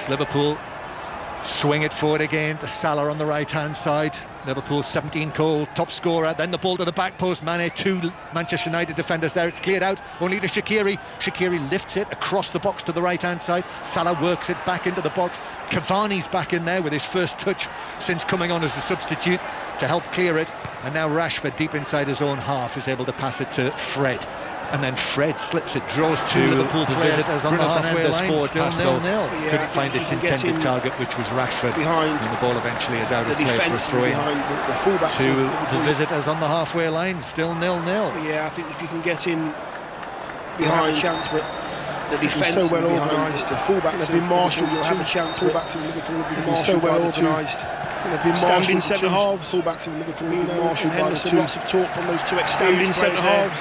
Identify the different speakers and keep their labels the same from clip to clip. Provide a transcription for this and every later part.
Speaker 1: Liverpool swing it forward again to Salah on the right-hand side. Liverpool 17-goal top scorer. Then the ball to the back post. Mane, two Manchester United defenders there. It's cleared out only to Shaqiri. Shaqiri lifts it across the box to the right-hand side. Salah works it back into the box. Cavani's back in there with his first touch since coming on as a substitute to help clear it. And now Rashford, deep inside his own half, is able to pass it to Fred. And then Fred slips it, draws two Liverpool players on the halfway line. Forward pass, though, couldn't find its intended target, which was Rashford.
Speaker 2: Behind,
Speaker 1: and the ball eventually is out of play for a throw-in.
Speaker 2: The fullbacks
Speaker 1: to the visitors on the halfway line, still 0-0.
Speaker 2: Yeah, I think if you can get in behind, chance, but the defence so well organised. The fullbacks have been marshalled. You'll have a chance. Fullbacks in Liverpool have been marshalled so well organised. They've been standing centre halves. Fullbacks in Liverpool have been marshalled by the two. Lots of talk from those two extending centre halves.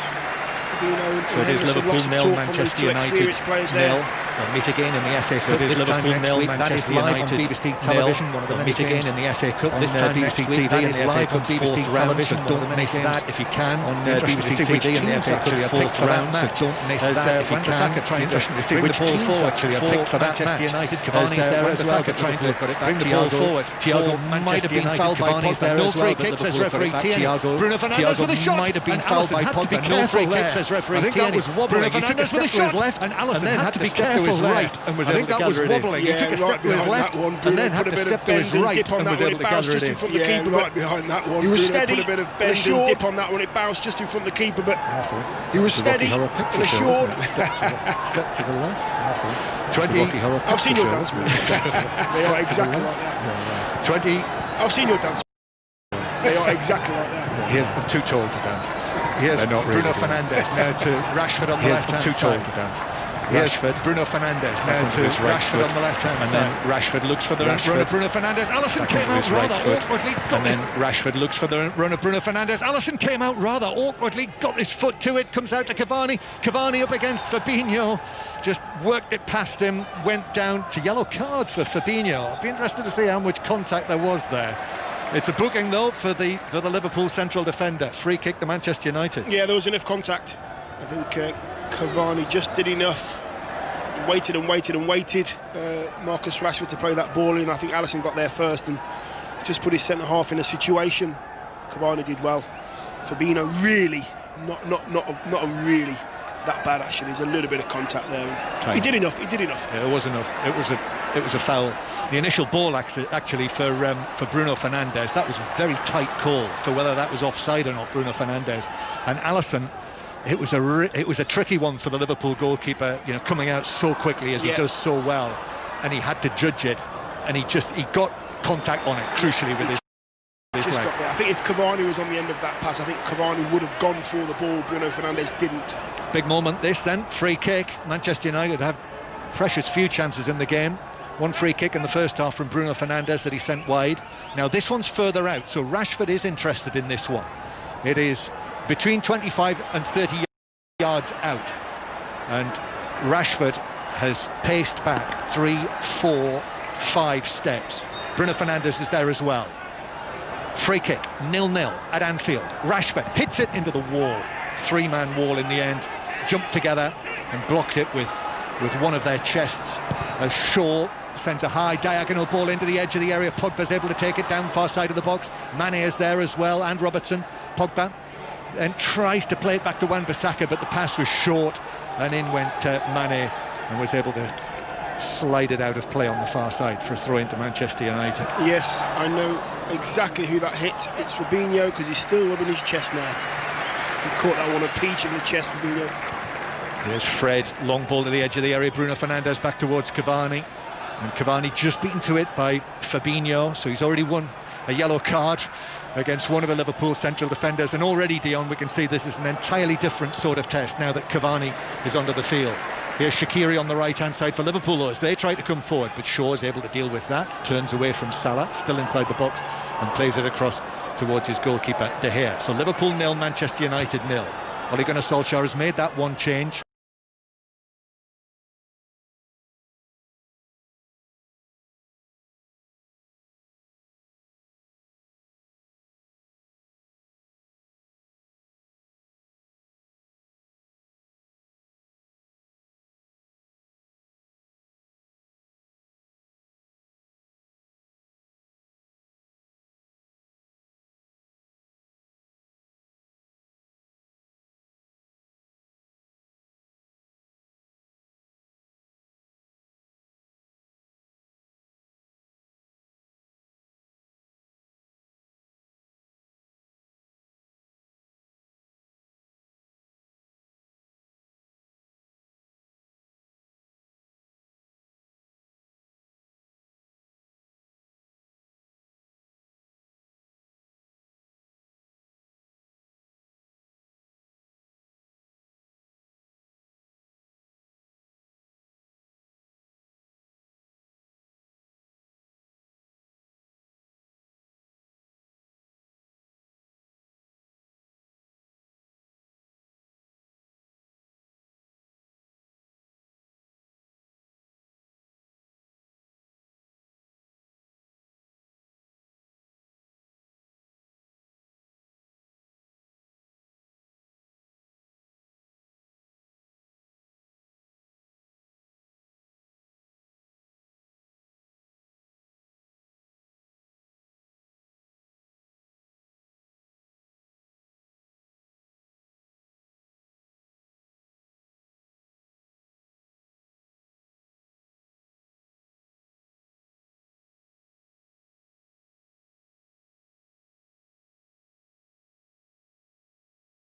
Speaker 1: So it is Liverpool 0, Manchester United 0. We'll meet again in the FA Cup. It is Liverpool 0, Manchester United on BBC television. One of the meet again in the FA Cup this time BBC TV. That is live on BBC television. Don't miss that if you can on BBC TV in the FA Cup. Fourth round, so don't miss that if you can. Interesting to see which teams actually are picked for that match. United, Cavani's there as well. Trying to bring the ball forward. Thiago might have been fouled by Pogba. No free kicks, says referee Tierney. Bruno Fernandes with a shot. Might have been fouled by Pogba. No free kicks, says referee Tierney. I think that was wobbling. He took a step to his left, and Alisson had to be careful to his right, and was able to gather it in. He took a step to his left, and then had to step to his right, and was able to gather it in.
Speaker 2: Yeah, right behind that one. He was steady. Put a bit of bend and dip on that one. It bounced just in front of the keeper, but he was steady and assured.
Speaker 1: Step to the left. 20.
Speaker 2: I've seen your dance. They are exactly like that.
Speaker 1: 20.
Speaker 2: I've seen your dance. They are exactly like that.
Speaker 1: Here's the too tall to dance. Here's Bruno Fernandes now to Rashford on the left-hand side. Here's Bruno Fernandes now to Rashford on the left-hand side. And then Rashford looks for the run of Bruno Fernandes. Alisson came out rather awkwardly. And then Rashford looks for the run of Bruno Fernandes. Alisson came out rather awkwardly, got his foot to it, comes out to Cavani. Cavani up against Fabinho. Just worked it past him, went down. It's a yellow card for Fabinho. I'd be interested to see how much contact there was there. It's a booking though for the Liverpool central defender. Free kick to Manchester United.
Speaker 2: Yeah, there was enough contact. I think Cavani just did enough. He waited and waited and waited. Marcus Rashford to play that ball in. I think Alisson got there first and just put his centre half in a situation. Cavani did well. Fabinho really not really that bad actually. There's a little bit of contact there. He did enough.
Speaker 1: Yeah, it was enough. It was a foul. The initial ball actually for Bruno Fernandes, that was a very tight call for whether that was offside or not. Bruno Fernandes and Alisson, it was a tricky one for the Liverpool goalkeeper, coming out so quickly as he does so well, and he had to judge it, and he got contact on it crucially with his leg.
Speaker 2: I think if Cavani was on the end of that pass, I think Cavani would have gone for the ball. Bruno Fernandes didn't.
Speaker 1: Big moment this then, free kick. Manchester United have precious few chances in the game. One free kick in the first half from Bruno Fernandes that he sent wide. Now this one's further out, so Rashford is interested in this one. It is between 25 and 30 yards out, and Rashford has paced back 3, 4, 5 steps. Bruno Fernandes is there as well. Free kick, 0-0 at Anfield. Rashford hits it into the wall. 3-man wall in the end. Jumped together and blocked it with one of their chests. As Shaw sends a high diagonal ball into the edge of the area. Pogba's able to take it down far side of the box. Mane is there as well, and Robertson. Pogba then tries to play it back to Wan-Bissaka, but the pass was short, and in went Mane and was able to slide it out of play on the far side for a throw into Manchester United.
Speaker 2: Yes, I know exactly who that hit. It's Fabinho, because he's still rubbing his chest now. He caught that one a peach in the chest, Fabinho.
Speaker 1: There's Fred, long ball to the edge of the area. Bruno Fernandes back towards Cavani, and Cavani just beaten to it by Fabinho, so he's already won a yellow card against one of the Liverpool central defenders, and already, Dion, we can see this is an entirely different sort of test now that Cavani is onto the field. Here's Shaqiri on the right-hand side for Liverpool as they try to come forward, but Shaw is able to deal with that, turns away from Salah, still inside the box, and plays it across towards his goalkeeper, De Gea. So Liverpool 0, Manchester United 0. Ole Gunnar Solskjaer has made that one change.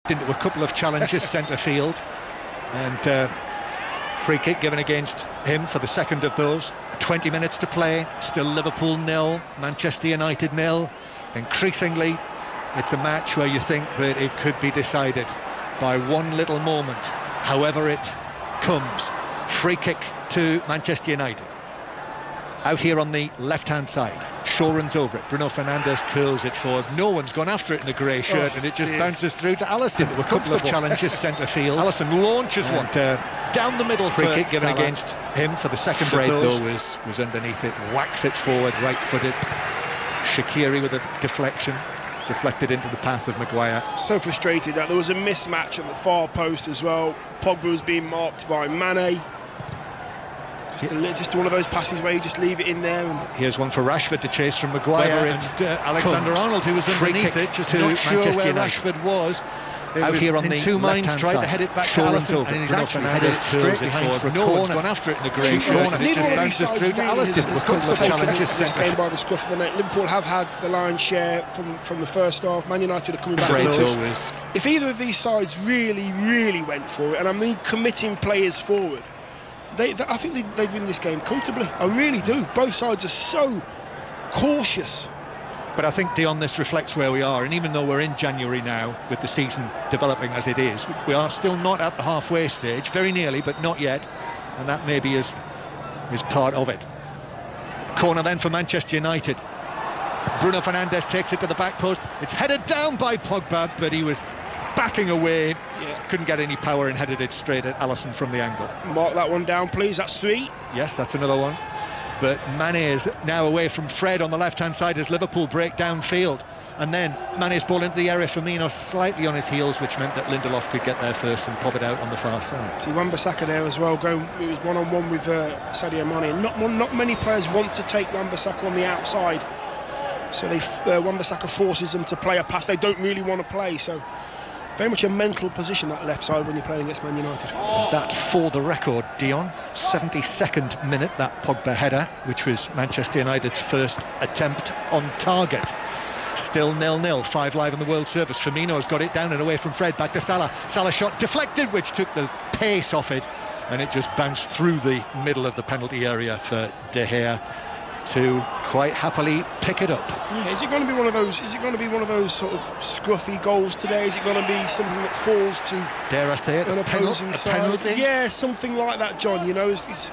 Speaker 1: into a couple of challenges centre field, and free kick given against him for the second of those. 20 minutes to play, still Liverpool 0, Manchester United 0. Increasingly, it's a match where you think that it could be decided by one little moment, however it comes. Free kick to Manchester United. Out here on the left-hand side, Shaw runs over it. Bruno Fernandes curls it forward. No one's gone after it in the grey shirt, and it just bounces through to Alisson. Into a couple of challenges centre field. Alisson launches one down the middle. Free kick given against him for the second of those. Though was underneath it. Whacks it forward, right-footed. Shaqiri with a deflection. Deflected into the path of Maguire.
Speaker 2: So frustrated that there was a mismatch at the far post as well. Pogba was being marked by Mane. Just one of those passes where you just leave it in there. And
Speaker 1: here's one for Rashford to chase from Maguire, and Alexander-Arnold, who was underneath it, just not sure where Rashford was. Out here on the two minds, tried to head it back to Alisson, and he's actually headed straight behind for a corner. No one's gone after it in the grey shirt, and it just bounces through to Alisson. A couple of challenges this game
Speaker 2: by the scruff of the neck. Liverpool have had the lion's share from the first half. Man United are coming back. If either of these sides really went for it, and I mean committing players forward, I think they'd win this game comfortably. I really do. Both sides are so cautious.
Speaker 1: But I think, Dion, this reflects where we are, and even though we're in January now, with the season developing as it is, we are still not at the halfway stage, very nearly, but not yet, and that maybe is part of it. Corner then for Manchester United. Bruno Fernandes takes it to the back post. It's headed down by Pogba, but he was backing away, couldn't get any power and headed it straight at Alisson from the angle.
Speaker 2: Mark that one down, please. That's 3.
Speaker 1: Yes, that's another one. But Mane is now away from Fred on the left-hand side as Liverpool break downfield. And then Mane's ball into the area, Firmino slightly on his heels, which meant that Lindelof could get there first and pop it out on the far side.
Speaker 2: See, Wan-Bissaka there as well, it was one-on-one with Sadio Mane. Not many players want to take Wan-Bissaka on the outside. So Wan-Bissaka forces them to play a pass they don't really want to play. So very much a mental position, that left side, when you're playing against Man United.
Speaker 1: That for the record, Dion, 72nd minute, that Pogba header, which was Manchester United's first attempt on target. Still 0-0, 5 live in the World Service. Firmino's got it down and away from Fred, back to Salah. Salah shot deflected, which took the pace off it, and it just bounced through the middle of the penalty area for De Gea to quite happily pick it up.
Speaker 2: Yeah, is it going to be one of those? Is it going to be one of those sort of scruffy goals today? Is it going to be something that falls to,
Speaker 1: dare I say it, a penalty?
Speaker 2: Yeah, something like that, John. You know, it's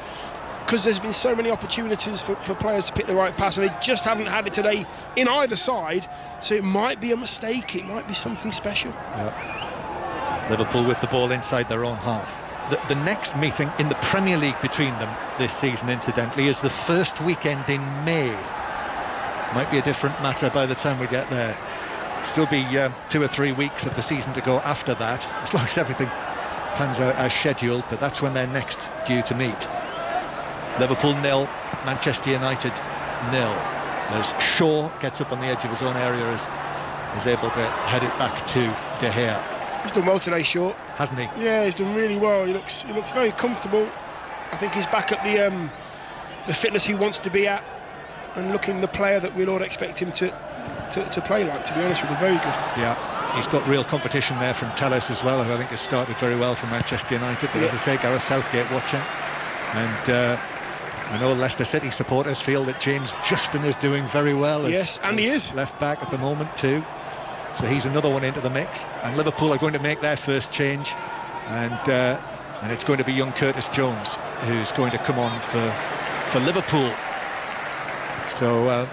Speaker 2: because there's been so many opportunities for players to pick the right pass, and they just haven't had it today in either side. So it might be a mistake. It might be something special.
Speaker 1: Yeah. Liverpool with the ball inside their own half. The next meeting in the Premier League between them this season, incidentally, is the first weekend in May. Might be a different matter by the time we get there. Still be 2 or 3 weeks of the season to go after that, as long as everything pans out as scheduled, but that's when they're next due to meet. Liverpool 0, Manchester United 0. As Shaw gets up on the edge of his own area, is able to head it back to De Gea.
Speaker 2: He's done well today, Shaw.
Speaker 1: Hasn't he?
Speaker 2: Yeah, he's done really well. He looks very comfortable. I think he's back at the fitness he wants to be at, and looking the player that we'll all expect him to play like, to be honest with you. Very good.
Speaker 1: Yeah, he's got real competition there from Telles as well, who I think has started very well for Manchester United. But as I say, Gareth Southgate watching. And I know Leicester City supporters feel that James Justin is doing very well.
Speaker 2: Yes, and he is.
Speaker 1: Left back at the moment too. So he's another one into the mix, and Liverpool are going to make their first change, and it's going to be young Curtis Jones who's going to come on for Liverpool. So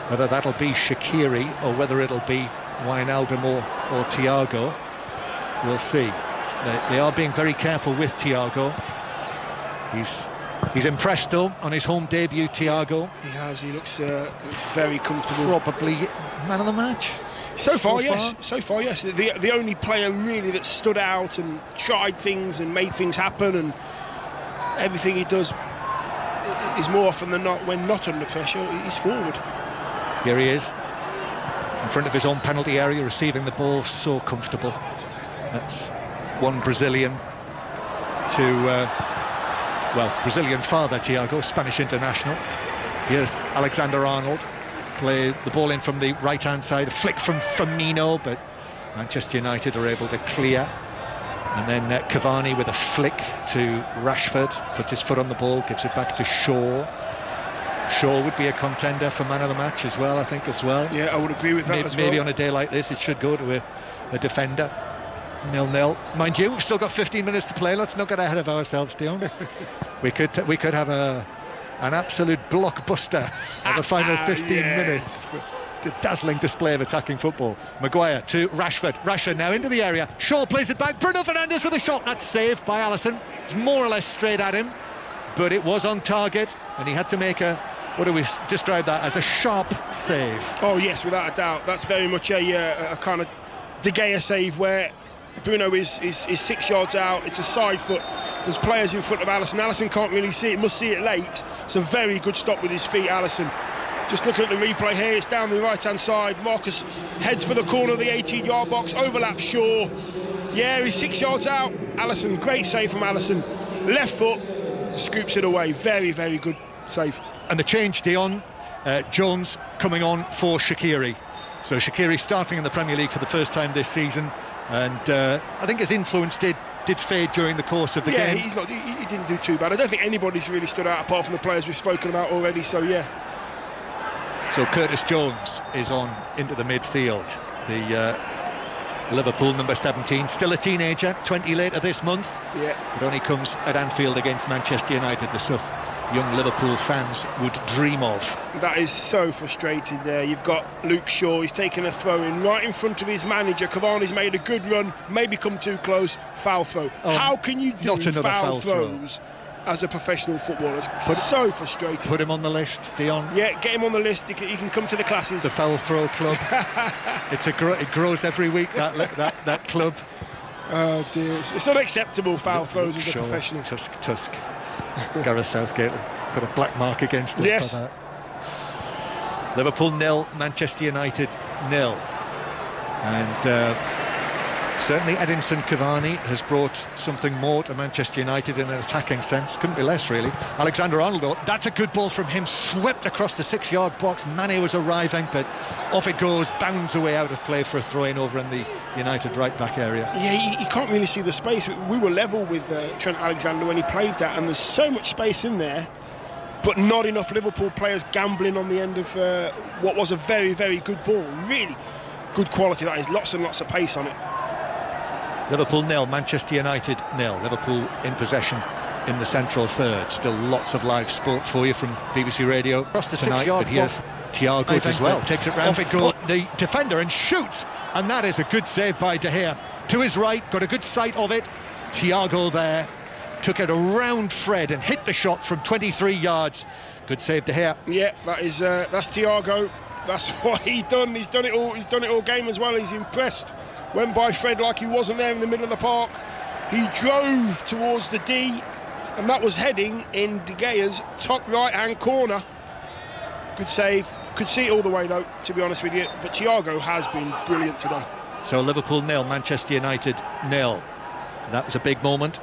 Speaker 1: whether that'll be Shaqiri or whether it'll be Wijnaldum or Thiago, we'll see. They are being very careful with Thiago. He's impressed though on his home debut, Thiago.
Speaker 2: He has. He looks very comfortable.
Speaker 1: Probably man of the match.
Speaker 2: So far, yes. The only player really that stood out and tried things and made things happen, and everything he does is more often than not, when not under pressure, he's forward.
Speaker 1: Here he is, in front of his own penalty area, receiving the ball, so comfortable. That's one Brazilian to... Brazilian father, Thiago, Spanish international. Here's Alexander-Arnold. Play the ball in from the right-hand side. A flick from Firmino, but Manchester United are able to clear. And then Cavani with a flick to Rashford, puts his foot on the ball, gives it back to Shaw. Shaw would be a contender for man of the match as well, I think, as well.
Speaker 2: Yeah, I would agree with that as well.
Speaker 1: Maybe on a day like this, it should go to a defender. 0-0. Mind you, we've still got 15 minutes to play. Let's not get ahead of ourselves, Dion. we could have an absolute blockbuster of the final 15 minutes. A dazzling display of attacking football. Maguire to Rashford. Rashford now into the area. Shaw plays it back. Bruno Fernandes with a shot. That's saved by Alisson. It's more or less straight at him, but it was on target, and he had to make what do we describe that as? A sharp save.
Speaker 2: Oh yes, without a doubt. That's very much a kind of De Gea save where Bruno is 6 yards out. It's a side foot. There's players in front of Alisson. Alisson can't really see it. Must see it late. It's a very good stop with his feet, Alisson. Just looking at the replay here, it's down the right-hand side. Marcus heads for the corner of the 18-yard box, overlaps Shaw. Yeah, he's 6 yards out. Alisson, great save from Alisson. Left foot, scoops it away. Very, very good save.
Speaker 1: And the change, Dion, Jones coming on for Shaqiri. So Shaqiri starting in the Premier League for the first time this season. And I think his influence did fade during the course of the game.
Speaker 2: Yeah, he didn't do too bad. I don't think anybody's really stood out apart from the players we've spoken about already, so yeah.
Speaker 1: So Curtis Jones is on into the midfield. The Liverpool number 17, still a teenager, 20 later this month.
Speaker 2: Yeah.
Speaker 1: It only comes at Anfield against Manchester United, the stuff young Liverpool fans would dream of.
Speaker 2: That is so frustrating there. You've got Luke Shaw, he's taken a throw in right in front of his manager. Cavani's made a good run, maybe come too close, foul throw. How can you do foul throws as a professional footballer? It's so frustrating.
Speaker 1: Put him on the list, Dion.
Speaker 2: Yeah, get him on the list. He can come to the classes.
Speaker 1: The Foul Throw Club. It grows every week, that club.
Speaker 2: Oh dear, it's unacceptable foul throws as a professional.
Speaker 1: Tusk. Gareth Southgate put a black mark against him for that. Liverpool 0, Manchester United 0. And certainly Edinson Cavani has brought something more to Manchester United in an attacking sense. Couldn't be less, really. Alexander-Arnold, though, that's a good ball from him, swept across the 6-yard box. Mane was arriving, but off it goes, bounds away out of play for a throw-in over in the United right-back area.
Speaker 2: Yeah, you can't really see the space. We were level with Trent Alexander when he played that, and there's so much space in there, but not enough Liverpool players gambling on the end of what was a very, very good ball. Really good quality, that is. Lots and lots of pace on it.
Speaker 1: Liverpool 0, Manchester United 0. Liverpool in possession in the central third. Still lots of live sport for you from BBC Radio. Across the 6-yard box. Thiago as well. Takes it round. Off it goes. The defender and shoots. And that is a good save by De Gea. To his right, got a good sight of it. Thiago there. Took it around Fred and hit the shot from 23 yards. Good save, De Gea.
Speaker 2: Yeah, that's Thiago. That's what he's done. He's done it all game as well. He's impressed. Went by Fred like he wasn't there in the middle of the park. He drove towards the D, and that was heading in De Gea's top right-hand corner. Good save. Could see it all the way, though, to be honest with you. But Thiago has been brilliant today.
Speaker 1: So Liverpool 0, Manchester United 0. That was a big moment.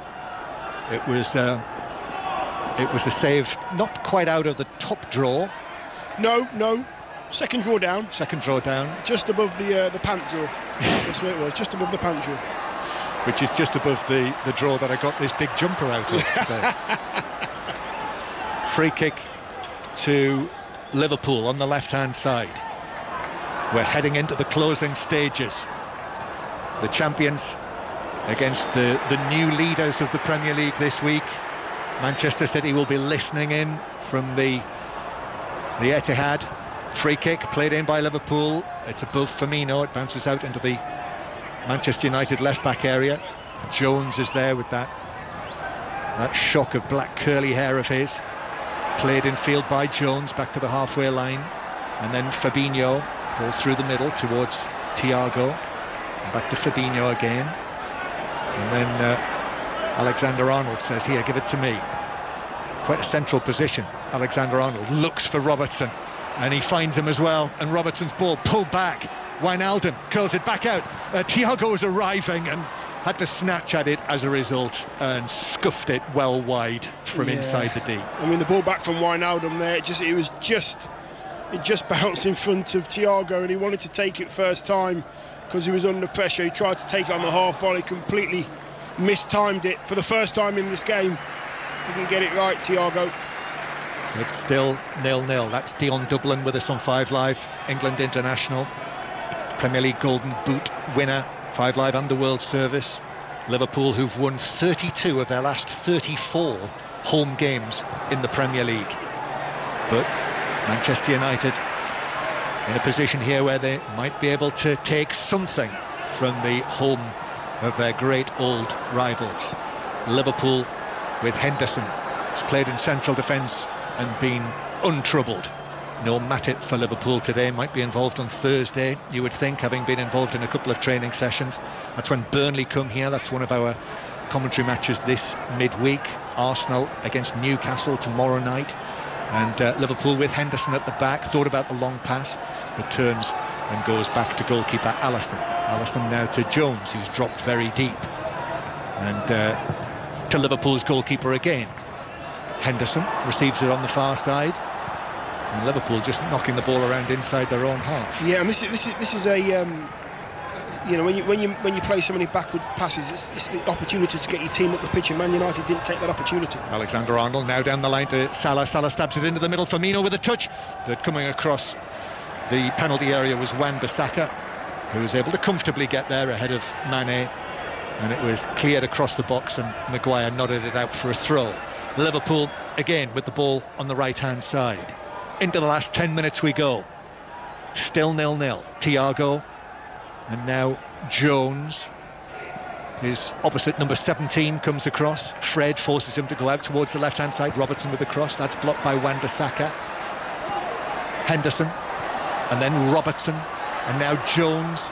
Speaker 1: It was a save not quite out of the top draw.
Speaker 2: No. Second draw down.
Speaker 1: Just
Speaker 2: above the pant draw. That's what it was, just above the pant draw.
Speaker 1: Which is just above the draw that I got this big jumper out of today. Free kick to Liverpool on the left-hand side. We're heading into the closing stages. The champions against the new leaders of the Premier League this week. Manchester City will be listening in from the Etihad. Free kick played in by Liverpool. It's above Firmino. It bounces out into the Manchester United left-back area. Jones is there with that shock of black curly hair of his. Played in field by Jones back to the halfway line. And then Fabinho goes through the middle towards Thiago. And back to Fabinho again. And then Alexander-Arnold says, here, give it to me. Quite a central position. Alexander-Arnold looks for Robertson. And he finds him as well, and Robertson's ball pulled back. Wijnaldum curls it back out. Thiago was arriving and had to snatch at it as a result and scuffed it well wide from inside the D.
Speaker 2: I mean, the ball back from Wijnaldum there, it just bounced in front of Thiago, and he wanted to take it first time. because he was under pressure. He tried to take it on the half volley, completely mistimed it for the first time in this game. Didn't get it right, Thiago.
Speaker 1: So it's still 0-0. That's Dion Dublin with us on 5 Live, England international, Premier League Golden Boot winner, 5 Live and the World Service. Liverpool, who've won 32 of their last 34 home games in the Premier League. But Manchester United in a position here where they might be able to take something from the home of their great old rivals. Liverpool with Henderson, who's played in central defence and been untroubled. No Matip for Liverpool today, might be involved on Thursday, you would think, having been involved in a couple of training sessions. That's when Burnley come here. That's one of our commentary matches this midweek. Arsenal against Newcastle tomorrow night. And Liverpool with Henderson at the back, thought about the long pass, but turns and goes back to goalkeeper Alisson. Alisson now to Jones, who's dropped very deep. And to Liverpool's goalkeeper again. Henderson receives it on the far side. And Liverpool just knocking the ball around inside their own half.
Speaker 2: Yeah, and this is a you know, when you play so many backward passes, it's the opportunity to get your team up the pitch, and Man United didn't take that opportunity.
Speaker 1: Alexander-Arnold now down the line to Salah. Salah stabs it into the middle. Firmino with a touch, but coming across the penalty area was Wan-Bissaka, who was able to comfortably get there ahead of Mane, and it was cleared across the box, and Maguire nodded it out for a throw. Liverpool again with the ball on the right-hand side. Into the last 10 minutes we go. Still 0-0. Thiago, and now Jones. His opposite number 17 comes across. Fred forces him to go out towards the left-hand side. Robertson with the cross. That's blocked by Wan-Bissaka. Henderson, and then Robertson, and now Jones.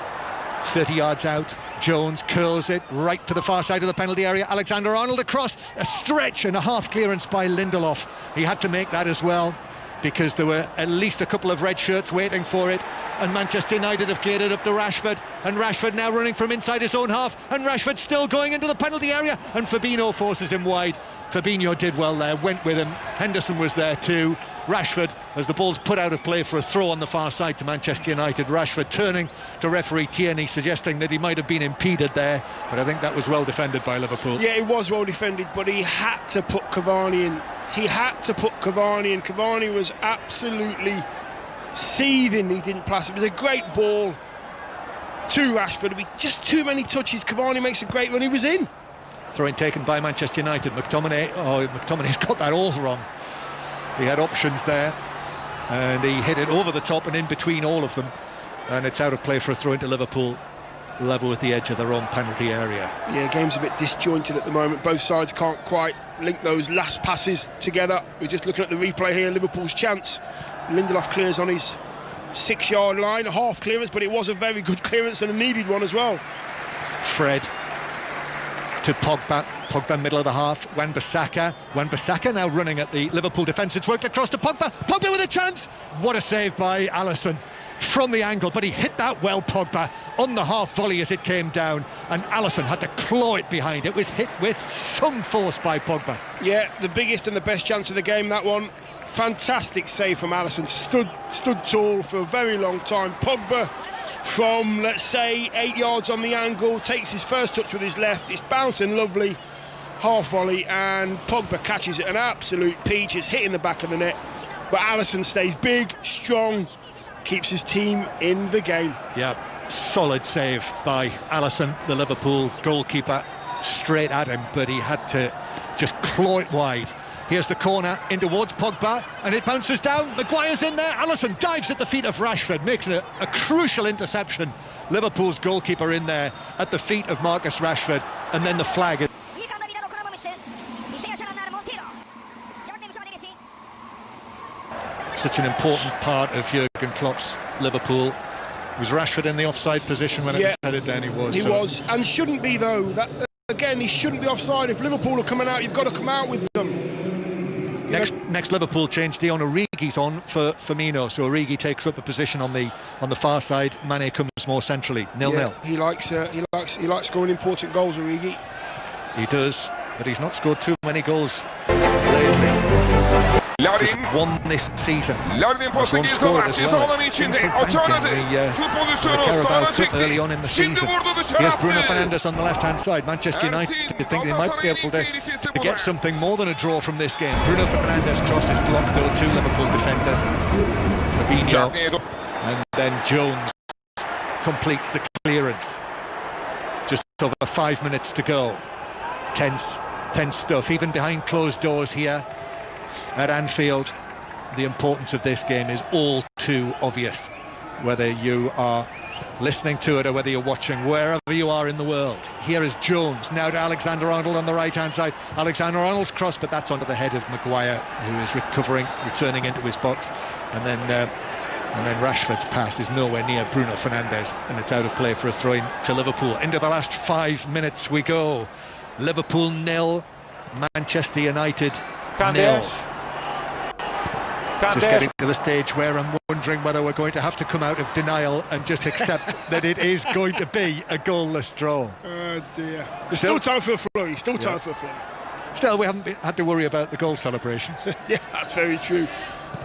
Speaker 1: 30 yards out. Jones curls it right to the far side of the penalty area. Alexander-Arnold across. A stretch and a half clearance by Lindelof. He had to make that as well, because there were at least a couple of red shirts waiting for it, and Manchester United have cleared it up to Rashford, and Rashford now running from inside his own half, and Rashford still going into the penalty area, and Fabinho forces him wide. Fabinho did well there, went with him. Henderson was there too. Rashford, as the ball's put out of play for a throw on the far side to Manchester United. Rashford turning to referee Tierney, suggesting that he might have been impeded there, but I think that was well defended by Liverpool.
Speaker 2: Yeah, it was well defended, but he had to put Cavani in. He had to put Cavani in. Cavani was absolutely seething. He didn't pass. It was a great ball to Rashford. With just too many touches, Cavani makes a great run. He was in.
Speaker 1: Throw-in taken by Manchester United. McTominay's got that all wrong. He had options there, and he hit it over the top and in between all of them, and it's out of play for a throw into Liverpool, level with the edge of their own penalty area.
Speaker 2: Yeah, game's a bit disjointed at the moment. Both sides can't quite link those last passes together. We're just looking at the replay here. Liverpool's chance. Lindelof clears on his 6-yard line, a half clearance, but it was a very good clearance and a needed one as well.
Speaker 1: Fred to Pogba middle of the half. Wan-Bissaka now running at the Liverpool defence. It's worked across to Pogba with a chance. What a save by Alisson from the angle, but he hit that well, Pogba, on the half volley as it came down, and Alisson had to claw it behind. It was hit with some force by Pogba.
Speaker 2: Yeah, the biggest and the best chance of the game, that one. Fantastic save from Alisson. Stood tall for a very long time. Pogba from, let's say, 8 yards on the angle, takes his first touch with his left. It's bouncing lovely, half volley, and Pogba catches it, an absolute peach. It's hitting the back of the net, but Alisson stays big, strong, keeps his team in the game. Yeah,
Speaker 1: solid save by Alisson, the Liverpool goalkeeper, straight at him, but he had to just claw it wide. Here's the corner in towards Pogba, and it bounces down. Maguire's in there. Alisson dives at the feet of Rashford, makes it a crucial interception. Liverpool's goalkeeper in there at the feet of Marcus Rashford, and then the flag. Such an important part of Jurgen Klopp's Liverpool. Was Rashford in the offside position when it was headed down? He was.
Speaker 2: He was, and shouldn't be though. That again, he shouldn't be offside. If Liverpool are coming out, you've got to come out with them.
Speaker 1: Next Liverpool change, Dion Origi's on for Firmino, so Origi takes up a position on the far side. Mane comes more centrally. 0-0.
Speaker 2: He likes scoring important goals, Origi.
Speaker 1: He does, but he's not scored too many goals lately. just won this season.
Speaker 3: Larin pası ceza alanı içinde. Açı aradı. Şu pozisyonu sağına çekti.
Speaker 1: Early on in the
Speaker 3: Şimdi
Speaker 1: season.
Speaker 3: vurdu dışarı
Speaker 1: Here's
Speaker 3: attı.
Speaker 1: Bruno Fernandes on the left-hand side. Manchester United think they might be able to get something more than a draw from this game. Bruno Fernandes crosses blocked though, two Liverpool defenders. Fabinho, and then Jones completes the clearance. Just over 5 minutes to go. Tense stuff, even behind closed doors here at Anfield. The importance of this game is all too obvious, whether you are listening to it or whether you're watching, wherever you are in the world. Here is Jones, now to Alexander-Arnold on the right-hand side. Alexander-Arnold's cross, but that's onto the head of Maguire, who is recovering, returning into his box, and then Rashford's pass is nowhere near Bruno Fernandes, and it's out of play for a throw-in to Liverpool. Into the last 5 minutes we go. Liverpool 0, Manchester United 0. Just getting to the stage where I'm wondering whether we're going to have to come out of denial and just accept that it is going to be a goalless draw.
Speaker 2: Oh dear. There's still time for a flurry, for a flurry.
Speaker 1: Still, we haven't had to worry about the goal celebrations.
Speaker 2: Yeah, that's very true.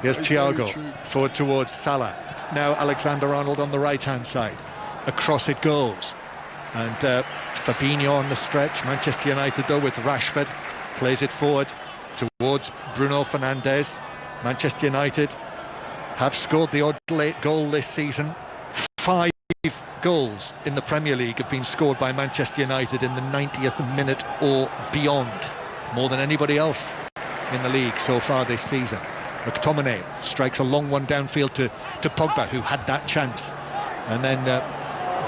Speaker 1: Here's Thiago, forward towards Salah. Now Alexander-Arnold on the right-hand side. Across it goes. And Fabinho on the stretch. Manchester United, though, with Rashford, plays it forward towards Bruno Fernandes. Manchester United have scored the odd late goal this season. 5 goals in the Premier League have been scored by Manchester United in the 90th minute or beyond. More than anybody else in the league so far this season. McTominay strikes a long one downfield to Pogba, who had that chance. And then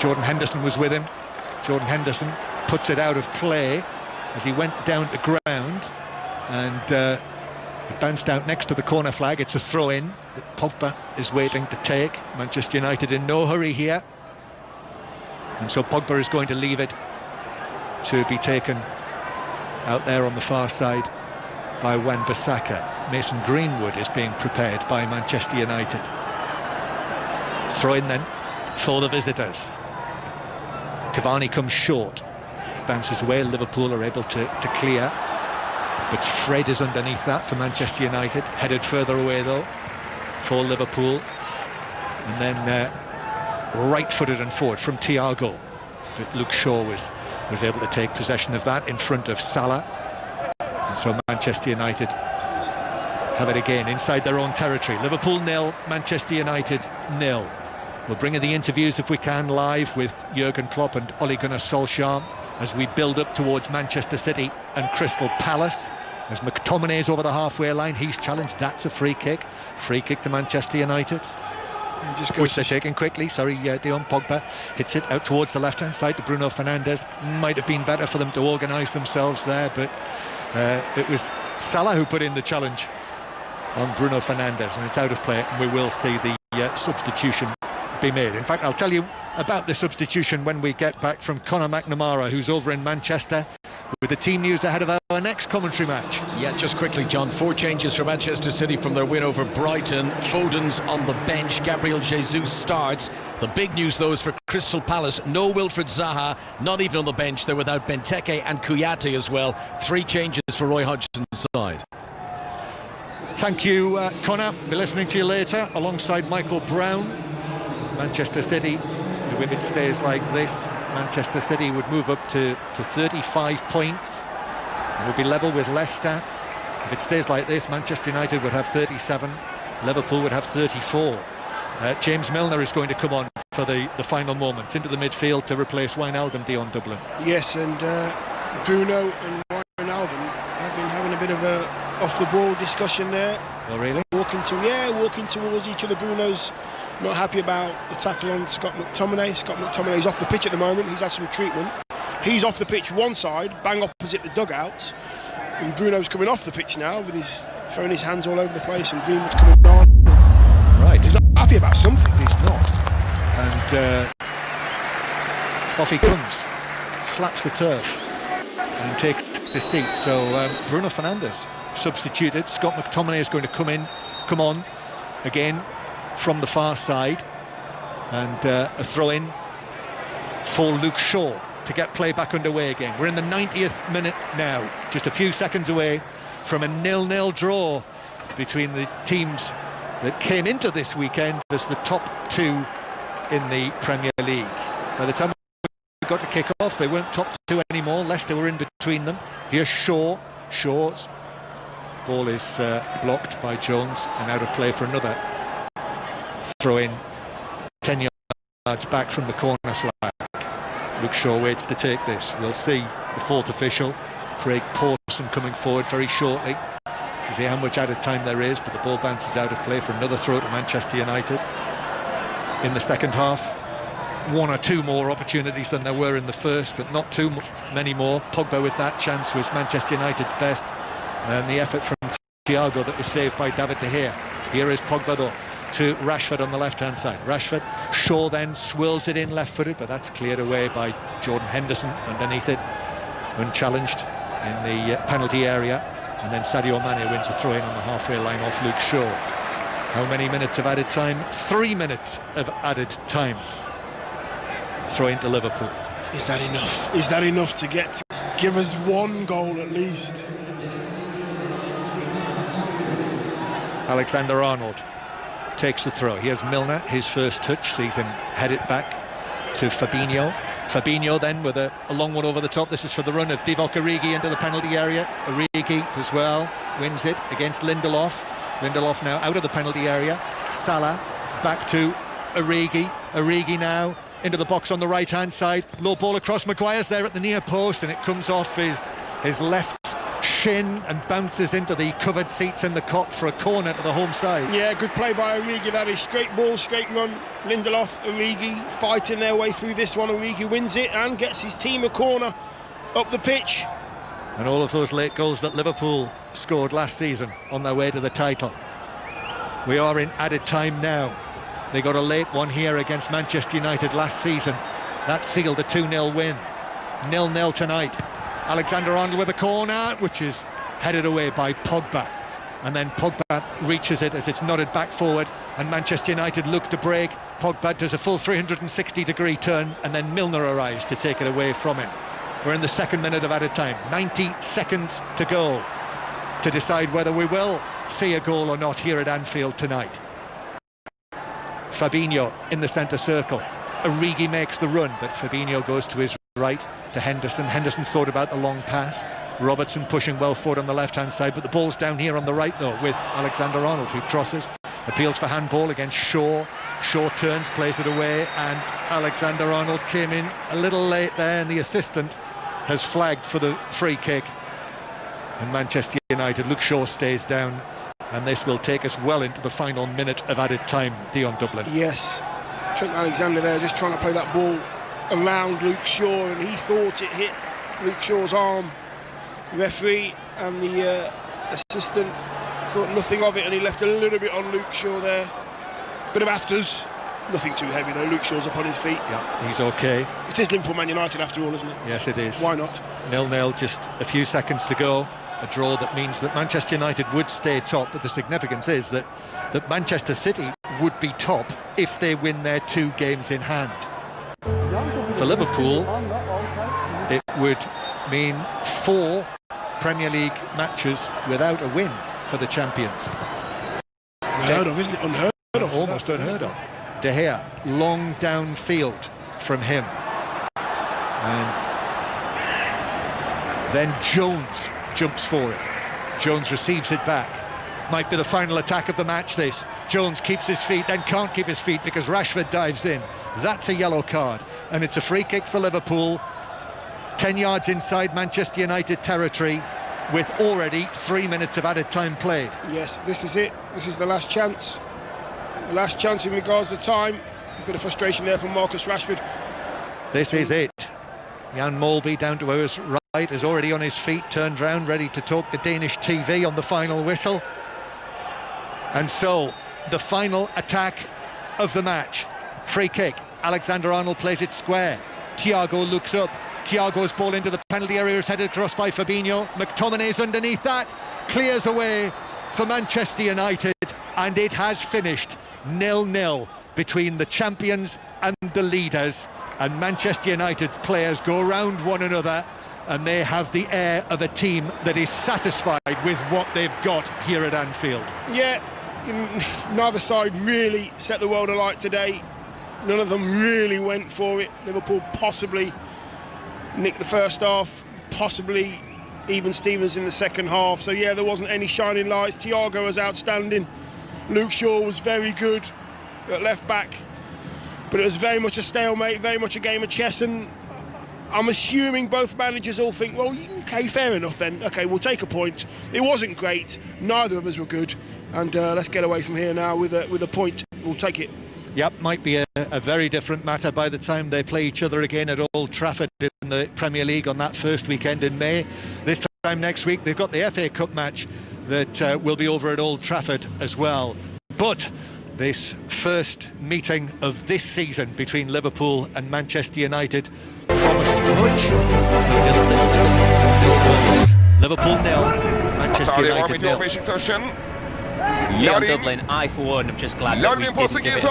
Speaker 1: Jordan Henderson was with him. Jordan Henderson puts it out of play as he went down to ground, and it bounced out next to the corner flag. It's a throw-in that Pogba is waiting to take. Manchester United in no hurry here, and so Pogba is going to leave it to be taken out there on the far side by Wan-Bissaka. Mason Greenwood is being prepared by Manchester United. Throw-in then for the visitors. Cavani comes short, bounces away. Liverpool are able to clear, but Fred is underneath that for Manchester United, headed further away though for Liverpool. And then right-footed and forward from Thiago, but Luke Shaw was able to take possession of that in front of Salah, and so Manchester United have it again inside their own territory. Liverpool 0, Manchester United 0. We'll bring in the interviews if we can live with Jurgen Klopp and Ole Gunnar Solskjaer as we build up towards Manchester City and Crystal Palace. As McTominay is over the halfway line, he's challenged. That's a free kick to Manchester United, which they're taking quickly. Dion Pogba hits it out towards the left hand side to Bruno Fernandes. Might have been better for them to organise themselves there, but it was Salah who put in the challenge on Bruno Fernandes, and it's out of play, and we will see the substitution be made. In fact, I'll tell you about the substitution when we get back from Conor McNamara, who's over in Manchester with the team news ahead of our next commentary match.
Speaker 4: Yeah, just quickly, John, 4 changes for Manchester City from their win over Brighton. Foden's on the bench, Gabriel Jesus starts. The big news, though, is for Crystal Palace. No Wilfred Zaha, not even on the bench. They're without Benteke and Kouyaté as well. 3 changes for Roy Hodgson's side.
Speaker 1: Thank you, Conor. Be listening to you later alongside Michael Brown. Manchester City, if it stays like this, Manchester City would move up to 35 points and would be level with Leicester. If it stays like this, Manchester United would have 37, Liverpool would have 34. James Milner is going to come on for the final moments into the midfield to replace Wijnaldum Dion Dublin.
Speaker 2: Yes, and Bruno and Wijnaldum have been having a bit of a off-the-ball discussion there.
Speaker 1: Oh, really?
Speaker 2: Walking towards each other. Bruno's not happy about the tackle on Scott McTominay. Scott McTominay's off the pitch at the moment. He's had some treatment. He's off the pitch one side, bang opposite the dugouts, and Bruno's coming off the pitch now with throwing his hands all over the place, and Greenwood's coming on.
Speaker 1: Right.
Speaker 2: He's not happy about something.
Speaker 1: He's not. And off he comes, slaps the turf and takes the seat. So Bruno Fernandes substituted. Scott McTominay is going to come on again from the far side, and a throw-in for Luke Shaw to get play back underway again. We're in the 90th minute now, just a few seconds away from a 0-0 draw between the teams that came into this weekend as the top two in the Premier League. By the time we got to kick off, they weren't top two anymore. Leicester were in between them. Here's Shaw. Shaw's ball is blocked by Jones and out of play for another throw in 10 yards back from the corner flag. Luke Shaw waits to take this. We'll see the fourth official, Craig Pawson, coming forward very shortly to see how much added time there is, but the ball bounces out of play for another throw to Manchester United. In the second half, one or two more opportunities than there were in the first, but not too many more. Pogba with that chance was Manchester United's best, and the effort from Thiago that was saved by David De Gea. Here is Pogba though to Rashford on the left-hand side. Rashford, Shaw then swirls it in left-footed, but that's cleared away by Jordan Henderson underneath it, unchallenged in the penalty area, and then Sadio Mane wins a throw-in on the halfway line off Luke Shaw. How many minutes of added time? 3 minutes of added time. Throw into Liverpool.
Speaker 2: Is that enough? Is that enough to give us one goal at least?
Speaker 1: Alexander-Arnold takes the throw. Here's Milner, his first touch, sees him head it back to Fabinho. Fabinho then with a long one over the top. This is for the run of Divock Origi into the penalty area. Origi as well wins it against Lindelof. Lindelof now out of the penalty area. Salah back to Origi. Origi now into the box on the right hand side. Low ball across. Maguire's there at the near post, and it comes off his left shin and bounces into the covered seats in the Kop for a corner to the home side.
Speaker 2: Yeah, good play by Origi. That is straight ball, straight run. Lindelof, Origi fighting their way through this one. Origi wins it and gets his team a corner up the pitch.
Speaker 1: And all of those late goals that Liverpool scored last season on their way to the title. We are in added time now. They got a late one here against Manchester United last season. That sealed a 2-0 win. 0-0 tonight. Alexander-Arnold with a corner, which is headed away by Pogba. And then Pogba reaches it as it's nodded back forward, and Manchester United look to break. Pogba does a full 360-degree turn, and then Milner arrives to take it away from him. We're in the second minute of added time. 90 seconds to go to decide whether we will see a goal or not here at Anfield tonight. Fabinho in the centre circle. Origi makes the run, but Fabinho goes to his right to Henderson. Henderson thought about the long pass. Robertson pushing well forward on the left-hand side, but the ball's down here on the right though with Alexander-Arnold, who crosses, appeals for handball against Shaw. Shaw turns, plays it away, and Alexander-Arnold came in a little late there, and the assistant has flagged for the free kick. And Manchester United, Luke Shaw stays down, and this will take us well into the final minute of added time. Dion Dublin.
Speaker 2: Yes, Trent Alexander there just trying to play that ball around Luke Shaw, and he thought it hit Luke Shaw's arm. Referee and the assistant thought nothing of it, and he left a little bit on Luke Shaw there. Bit of afters, nothing too heavy though. Luke Shaw's up on his feet.
Speaker 1: Yeah, he's okay.
Speaker 2: It is Liverpool Man United after all, isn't it?
Speaker 1: Yes, it is.
Speaker 2: Why not?
Speaker 1: 0-0, just a few seconds to go. A draw that means that Manchester United would stay top, but the significance is that Manchester City would be top if they win their 2 games in hand. For Liverpool, it would mean 4 Premier League matches without a win for the champions.
Speaker 2: Unheard of, isn't it? Unheard of.
Speaker 1: Almost unheard of. De Gea, long downfield from him. And then Jones jumps for it. Jones receives it back. Might be the final attack of the match, this. Jones keeps his feet, then can't keep his feet because Rashford dives in. That's a yellow card, and it's a free kick for Liverpool. 10 yards inside Manchester United territory with already 3 minutes of added time played.
Speaker 2: Yes, this is it. This is the last chance. Last chance in regards to time. A bit of frustration there from Marcus Rashford.
Speaker 1: This is it. Jan Molby down to his right is already on his feet, turned round, ready to talk to Danish TV on the final whistle. And so, the final attack of the match. Free kick. Alexander-Arnold plays it square. Thiago looks up. Thiago's ball into the penalty area is headed across by Fabinho. McTominay's underneath that. Clears away for Manchester United. And it has finished 0-0 between the champions and the leaders. And Manchester United's players go round one another and they have the air of a team that is satisfied with what they've got here at Anfield.
Speaker 2: Yeah, neither side really set the world alight today. None of them really went for it. Liverpool possibly nicked the first half, possibly even Stevens in the second half. So yeah, there wasn't any shining lights. Thiago was outstanding. Luke Shaw was very good at left back. But it was very much a stalemate, very much a game of chess, and I'm assuming both managers all think, well, okay, fair enough then. Okay, we'll take a point. It wasn't great. Neither of us were good, and let's get away from here now with a point. We'll take it.
Speaker 1: Yep, might be a very different matter by the time they play each other again at Old Trafford in the Premier League on that first weekend in May. This time next week, they've got the FA Cup match that will be over at Old Trafford as well. But this first meeting of this season between Liverpool and Manchester United promised much. Liverpool 0, Manchester United 0.
Speaker 5: Leon Dublin, I for one am just glad that we didn't give it a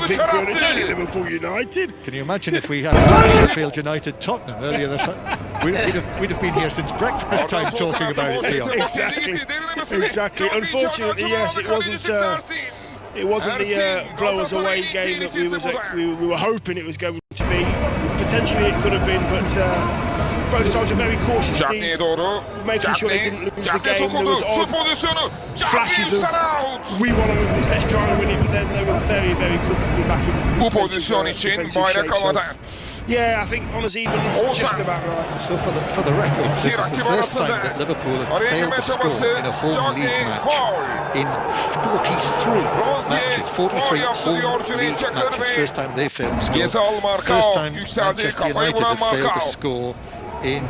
Speaker 5: big build-up.
Speaker 2: Liverpool United.
Speaker 1: Can you imagine if we had Manchester United Tottenham earlier this we'd have been here since breakfast time talking about it, Leon.
Speaker 2: Exactly. Unfortunately, yes, it wasn't the blowers away game that we were hoping it was going to be. Potentially it could have been, but both sides are very cautious, making sure they didn't lose the game. There was odd flashes of, we want to win this, let's try and win it, but then they were very, very quickly back in defensive shape. Yeah, I think on us even is just about right.
Speaker 1: So for the record, this is the first time that Liverpool have failed to score in a home league match in 43 league matches. First time they failed to score. First time Manchester United have failed to score in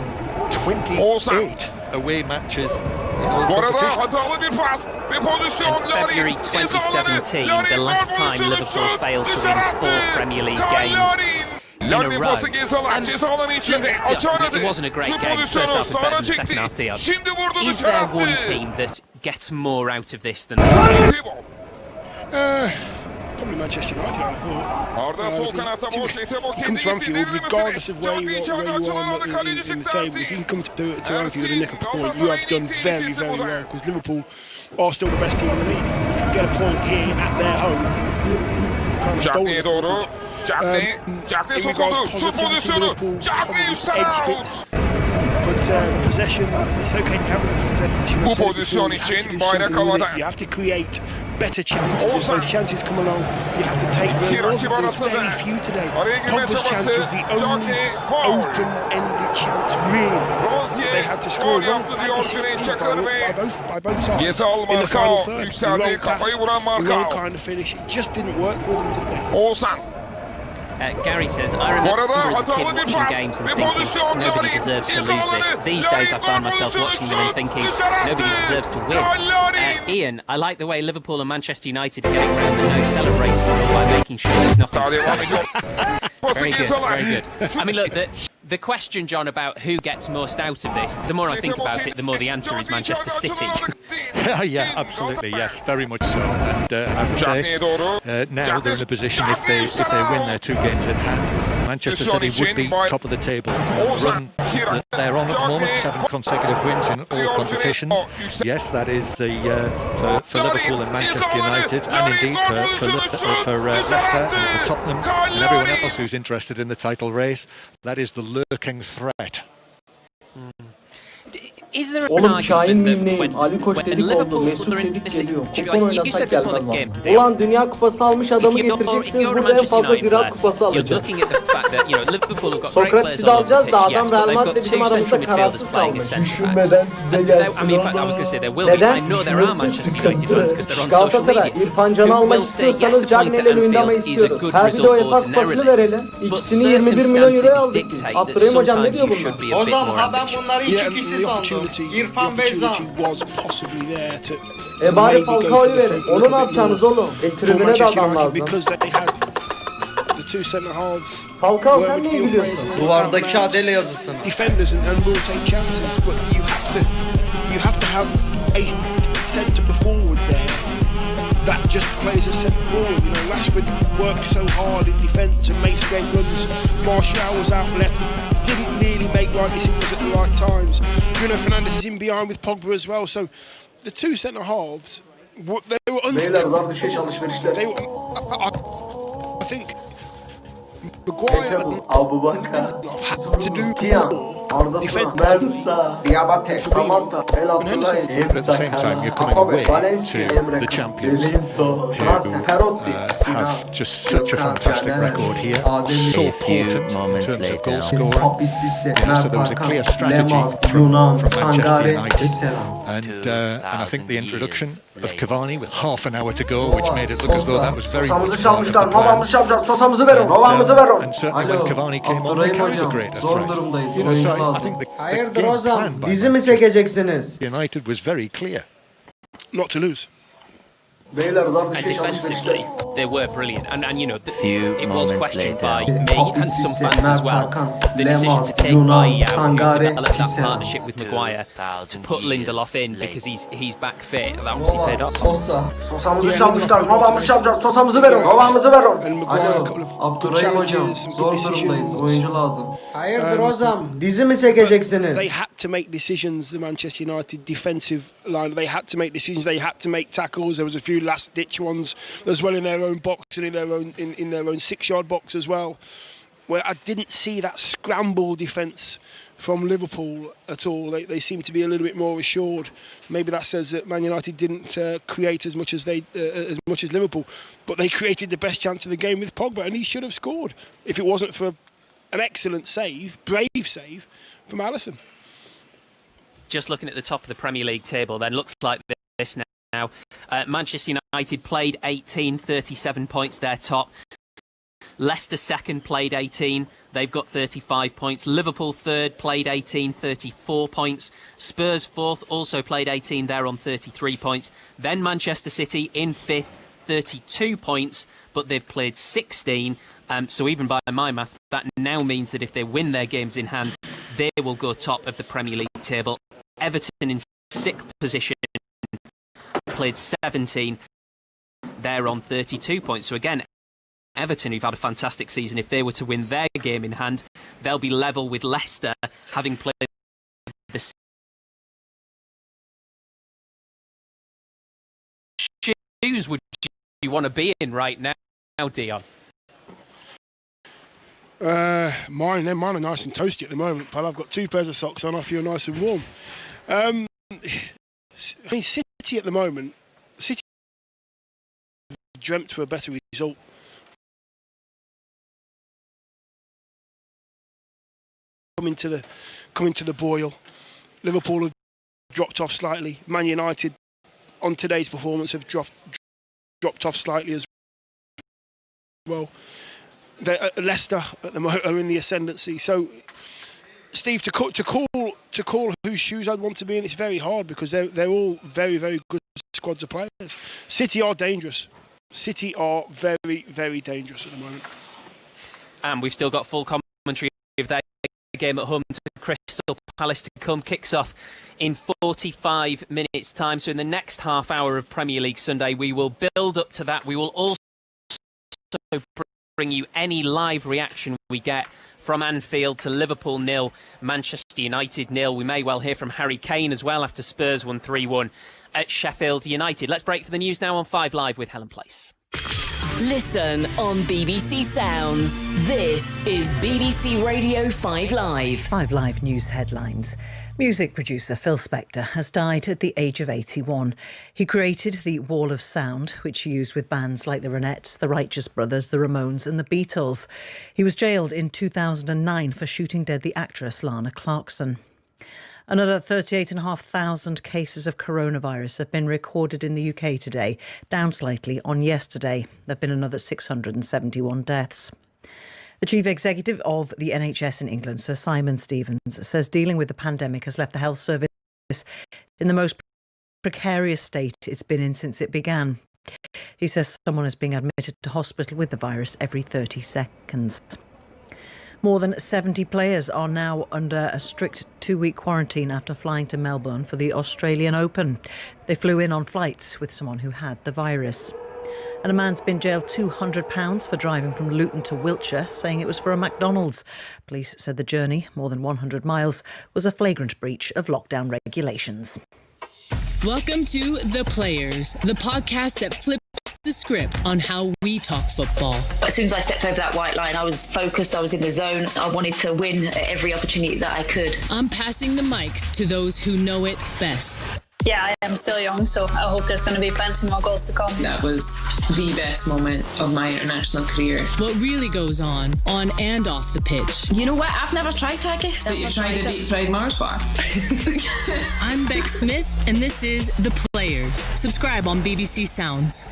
Speaker 1: 28 away matches in all competitions.
Speaker 5: In February 2017, the last time Liverpool failed to win 4 Premier League games in a row. It wasn't a great game. First half was better than the second half, Diaz. Is there one team that gets more out of this than the other?
Speaker 2: Probably Manchester United, I thought. Come to Anfield, regardless of where you are in the table, if you can come to Anfield and nick a point, you have done very, very well, because Liverpool are still the best team in the league. If you get a point here at their home, kind of stole it. In regards to positivity, Liverpool probably edged it. But the possession, it's okay to have the possession. You have to create better chances. As those chances come along, you have to take them. There's very few today. Pogba's chance was the only open-ended chance, really. They had to score long by both sides. In the final third, the wrong pass, the wrong kind of finish. It just didn't work for them today.
Speaker 5: Gary says, I remember as a kid watching games and thinking, nobody deserves to lose this. These days I find myself watching them and thinking, nobody deserves to win. Ian, I like the way Liverpool and Manchester United are getting around the no celebrating rule by making sure there's nothing to celebrate. Very good, very good. I mean, look, the question, John, about who gets most out of this, the more I think about it, the more the answer is Manchester City.
Speaker 1: Yeah, absolutely, yes, very much so. And as I say, now they're in a position, if they win their 2 games in hand, Manchester City would be top of the table. Run they're on at the moment, 7 consecutive wins in all competitions. Yes, that is for Liverpool and Manchester United, and indeed for Leicester and for Tottenham and everyone else who's interested in the title race. That is the lurking threat.
Speaker 5: Is there an argument that when Liverpool are in this, you said before the game,
Speaker 6: Ulan Dünya Kupası almış adamı getireceksiniz, burada en fazla Ziraat Kupası alacak. Sokrates'i de alacağız da adam Real Madrid bizim aramızda kararsız kalmış. Düşünmeden size gelsin ama. Neden? Düşünürsün sıkıntı. Galatasaray, İrfan Can'ı almak istiyorsanız Cagney'le oynamayı istiyoruz. Her bir de UEFA Kupası'nı verelim. İkisini 21 milyon euroya aldık. Abdurrahim Hocam ne diyor bunlar?
Speaker 7: O zaman ben bunları 2 kişi sandım. İrfan Beyza.
Speaker 6: Bari Falcao'yu verin. Onu ne yapacaksınız oğlum? Tribüne de adam lazım. Falcao sen ne biliyorsun?
Speaker 7: Duvardaki Adele yazısın.
Speaker 2: Defenders and will take chances, but you have to have a centre forward there that just players are sent forward. You know, Rashford worked so hard in defence and makes great runs. Martial was out left, didn't really make right decisions at the right times. Bruno Fernandes is in behind with Pogba as well. So the two centre halves, they were I think Maguire had to do more defensively.
Speaker 1: But at the same time, you're coming away to the champions who have just such a fantastic record here, so important in terms of goal scoring. So there was a clear strategy from Manchester United, and I think the introduction of Cavani with half an hour to go, which made it look as though that was very much part of the plan. And certainly when Cavani came on, they carried the greater threat. You know, so I think the
Speaker 8: Hayırdır hocam? Dizi mi çekeceksiniz?
Speaker 1: United was very clear.
Speaker 2: Not to lose.
Speaker 5: And defensively, they were brilliant. And you know, it was questioned by me and some fans as well. The decision to take Bailly out, who's developed that partnership with Maguire, to put Lindelof in because he's back fit. That obviously paid off.
Speaker 2: And Maguire, a couple of good challenges, some good decisions.
Speaker 8: Hayırdır hocam? Dizi mi çekeceksiniz?
Speaker 2: They had to make decisions, the Manchester United defensive line. They had to make decisions. They had to make tackles. There was a few last-ditch ones as well in their own box and in their own 6-yard box as well, where I didn't see that scramble defence from Liverpool at all. They seem to be a little bit more assured. Maybe that says that Man United didn't create as much as Liverpool, but they created the best chance of the game with Pogba, and he should have scored if it wasn't for an excellent save, brave save from Alisson.
Speaker 5: Just looking at the top of the Premier League table, then looks like this now. Manchester United played 18, 37 points, they're top. Leicester second, played 18, they've got 35 points. Liverpool third, played 18, 34 points. Spurs fourth, also played 18, they're on 33 points. Then Manchester City in fifth, 32 points, but they've played 16. So even by my maths, that now means that if they win their games in hand, they will go top of the Premier League table. Everton in sixth position, played 17, they're on 32 points. So again, Everton, who've had a fantastic season, if they were to win their game in hand, they'll be level with Leicester, having played the shoes would you want to be in right now, Dion?
Speaker 2: Mine are nice and toasty at the moment, pal. I've got 2 pairs of socks on. I feel nice and warm. I mean, City at the moment, City dreamt for a better result. Coming to the boil. Liverpool have dropped off slightly. Man United, on today's performance, have dropped off slightly as well. Leicester at the moment are in the ascendancy. So, Steve, to call whose shoes I'd want to be in, it's very hard because they're all very, very good squads of players. City are dangerous. City are very, very dangerous at the moment.
Speaker 5: And we've still got full commentary of their game at home to Crystal Palace to come. Kicks off in 45 minutes' time. So in the next half hour of Premier League Sunday, we will build up to that. We will also bring you any live reaction we get from Anfield to Liverpool 0, Manchester United 0. We may well hear from Harry Kane as well after Spurs won 3-1 at Sheffield United. Let's break for the news now on 5 Live with Helen Place.
Speaker 9: Listen on BBC Sounds. This is BBC Radio 5 Live.
Speaker 10: 5 Live news headlines. Music producer Phil Spector has died at the age of 81. He created the Wall of Sound, which he used with bands like the Ronettes, the Righteous Brothers, the Ramones and the Beatles. He was jailed in 2009 for shooting dead the actress Lana Clarkson. Another 38,500 cases of coronavirus have been recorded in the UK today, down slightly on yesterday. There have been another 671 deaths. The chief executive of the NHS in England, Sir Simon Stevens, says dealing with the pandemic has left the health service in the most precarious state it's been in since it began. He says someone is being admitted to hospital with the virus every 30 seconds. More than 70 players are now under a strict 2-week quarantine after flying to Melbourne for the Australian Open. They flew in on flights with someone who had the virus. And a man's been jailed £200 for driving from Luton to Wiltshire, saying it was for a McDonald's. Police said the journey, more than 100 miles, was a flagrant breach of lockdown regulations.
Speaker 11: Welcome to The Players, the podcast that flips the script on how we talk football.
Speaker 12: As soon as I stepped over that white line, I was focused, I was in the zone. I wanted to win at every opportunity that I could.
Speaker 11: I'm passing the mic to those who know it best.
Speaker 13: Yeah, I am still young, so I hope there's going to be plenty more goals to come.
Speaker 14: That was the best moment of my international career.
Speaker 11: What really goes on and off the pitch.
Speaker 15: You know what? I've never tried turkey.
Speaker 14: So you've tried a deep fried Mars bar?
Speaker 11: I'm Beck Smith, and this is The Players. Subscribe on BBC Sounds.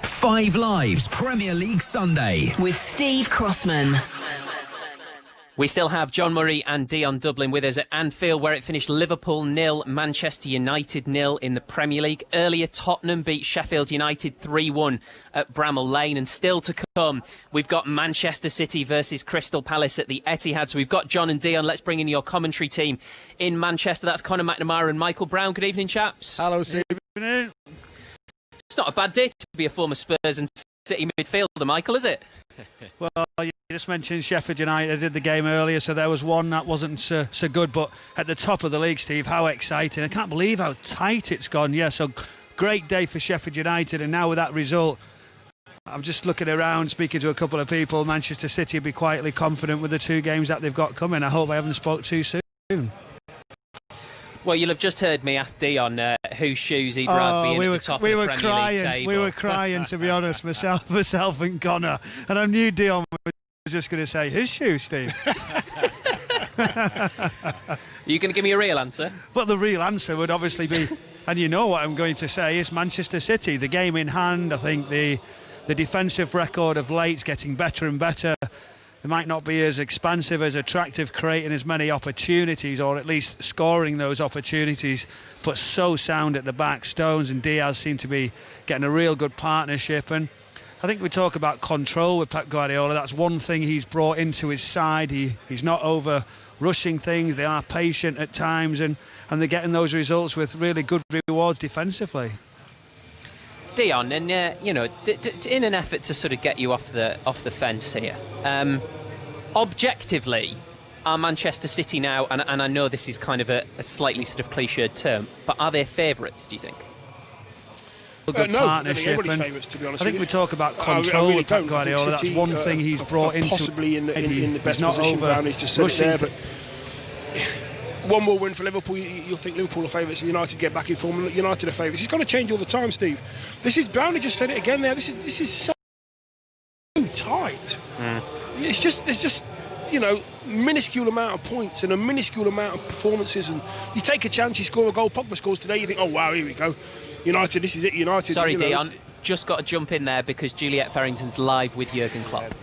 Speaker 16: 5 Lives Premier League Sunday
Speaker 9: with Steve Crossman.
Speaker 5: We still have John Murray and Dion Dublin with us at Anfield, where it finished Liverpool 0, Manchester United 0 in the Premier League. Earlier, Tottenham beat Sheffield United 3-1 at Bramall Lane. And still to come, we've got Manchester City versus Crystal Palace at the Etihad. So we've got John and Dion. Let's bring in your commentary team in Manchester. That's Conor McNamara and Michael Brown. Good evening, chaps.
Speaker 17: Hello, Steve.
Speaker 5: It's not a bad day to be a former Spurs and City midfielder, Michael, is it?
Speaker 17: Well, you just mentioned Sheffield United. I did the game earlier, so there was one that wasn't so good. But at the top of the league, Steve, how exciting. I can't believe how tight it's gone. Yeah, so great day for Sheffield United. And now with that result, I'm just looking around, speaking to a couple of people. Manchester City will be quietly confident with the 2 games that they've got coming. I hope I haven't spoke too soon.
Speaker 5: Well, you'll have just heard me ask Dion whose shoes he'd rather be in at the top of the Premier League table.
Speaker 17: We were crying, to be honest, myself and Connor. And I knew Dion was just going to say his shoes, Steve.
Speaker 5: Are you going to give me a real answer?
Speaker 17: But the real answer would obviously be, and you know what I'm going to say, is Manchester City. The game in hand, I think the defensive record of late's getting better and better. They might not be as expansive, as attractive, creating as many opportunities, or at least scoring those opportunities, but so sound at the back. Stones and Diaz seem to be getting a real good partnership. And I think we talk about control with Pep Guardiola. That's one thing he's brought into his side. He's not over rushing things. They are patient at times, and they're getting those results with really good rewards defensively.
Speaker 5: Dion, and in an effort to sort of get you off the fence here, objectively, are Manchester City now, and I know this is kind of a slightly sort of cliched term, but are they favourites, do you think?
Speaker 17: Good
Speaker 2: no,
Speaker 17: partnership,
Speaker 2: I think
Speaker 17: and
Speaker 2: favourites, to be honest
Speaker 17: I think
Speaker 2: with
Speaker 17: we
Speaker 2: you.
Speaker 17: talk about control with Pep Guardiola. That's one thing he's brought into.
Speaker 2: Possibly in the best
Speaker 17: not
Speaker 2: position.
Speaker 17: over
Speaker 2: Brown, he's just said it there,
Speaker 17: rushing.
Speaker 2: but one more win for Liverpool, you'll think Liverpool are favourites and United get back in form, and United are favourites. He's going to change all the time, Steve. Brownie just said it again there. This is so tight. It's just minuscule amount of points and a minuscule amount of performances, and you take a chance, you score a goal. Pogba scores today, you think, oh wow, here we go, United, this is it, United.
Speaker 5: Sorry, Dion, just got to jump in there because Juliet Farrington's live with Jurgen Klopp.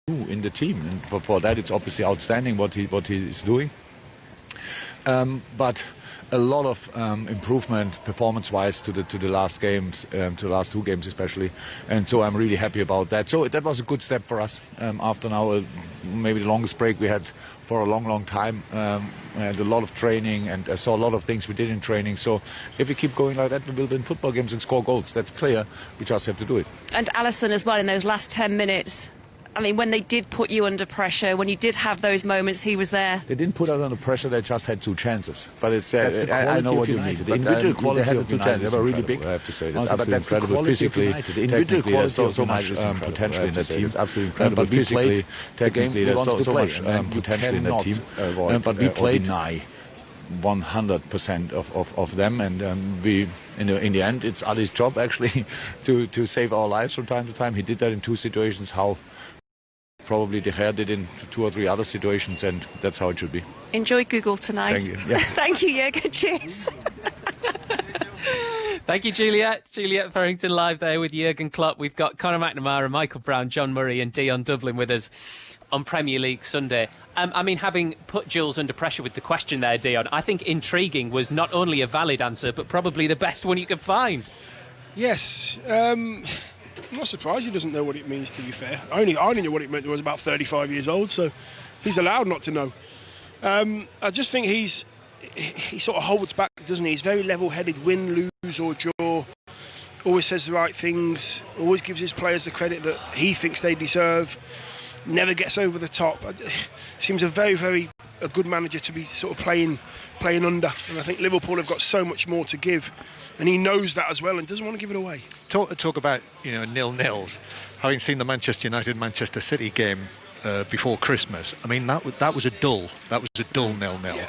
Speaker 18: In the team, and for that it's obviously outstanding what he is doing, but a lot of improvement performance-wise to the last games, to the last 2 games especially, and so I'm really happy about that. So that was a good step for us after now maybe the longest break we had for a long time. We had a lot of training, and I saw a lot of things we did in training. So if we keep going like that, we will win football games and score goals. That's clear. We just have to do it.
Speaker 15: And Alisson as well in those last 10 minutes. I mean, when they did put you under pressure, when you did have those moments, he was there.
Speaker 18: They didn't put us under pressure, they just had 2 chances. But it's I know what you mean. The individual quality they had the 2 chances. They were really big, I have to say. But that's incredible physically, technically, there's so much potential in the team. It's absolutely incredible. But physically, technically, there's so much potential in the team. But we played 100% of them, and we in the end it's Ali's job actually to save our lives from time to time. He did that in 2 situations. How probably De Gea did in 2 or 3 other situations, and that's how it should be.
Speaker 15: Enjoy Google tonight.
Speaker 18: Thank you. Yeah.
Speaker 15: Thank you, Jürgen. Cheers.
Speaker 5: Thank you, Juliet. Juliet Farrington live there with Jurgen Klopp. We've got Conor McNamara, Michael Brown, John Murray and Dion Dublin with us on Premier League Sunday. I mean, having put Jules under pressure with the question there, Dion, I think intriguing was not only a valid answer, but probably the best one you could find.
Speaker 2: Yes. I'm not surprised he doesn't know what it means, to be fair. I only knew what it meant when I was about 35 years old, so he's allowed not to know. I just think he sort of holds back, doesn't he? He's very level-headed, win, lose or draw. Always says the right things, always gives his players the credit that he thinks they deserve. Never gets over the top. Seems a very good manager to be sort of playing under. And I think Liverpool have got so much more to give, and he knows that as well and doesn't want to give it away.
Speaker 1: Talk about 0-0s. Having seen the Manchester United-Manchester City game before Christmas, I mean that was a dull 0-0.
Speaker 2: Yeah.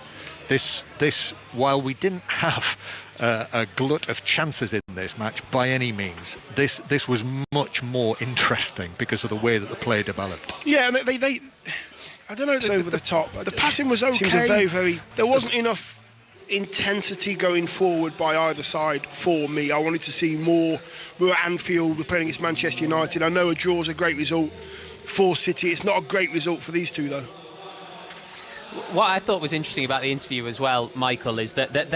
Speaker 1: This while we didn't have a glut of chances in this match by any means, this was much more interesting because of the way that the play developed.
Speaker 2: Yeah, and they I don't know, it's over the top. The passing was okay. Seems there wasn't enough intensity going forward by either side for me. I wanted to see more. We were at Anfield, we're playing against Manchester United. I know a draw is a great result for City. It's not a great result for these two though.
Speaker 5: What I thought was interesting about the interview as well, Michael, is that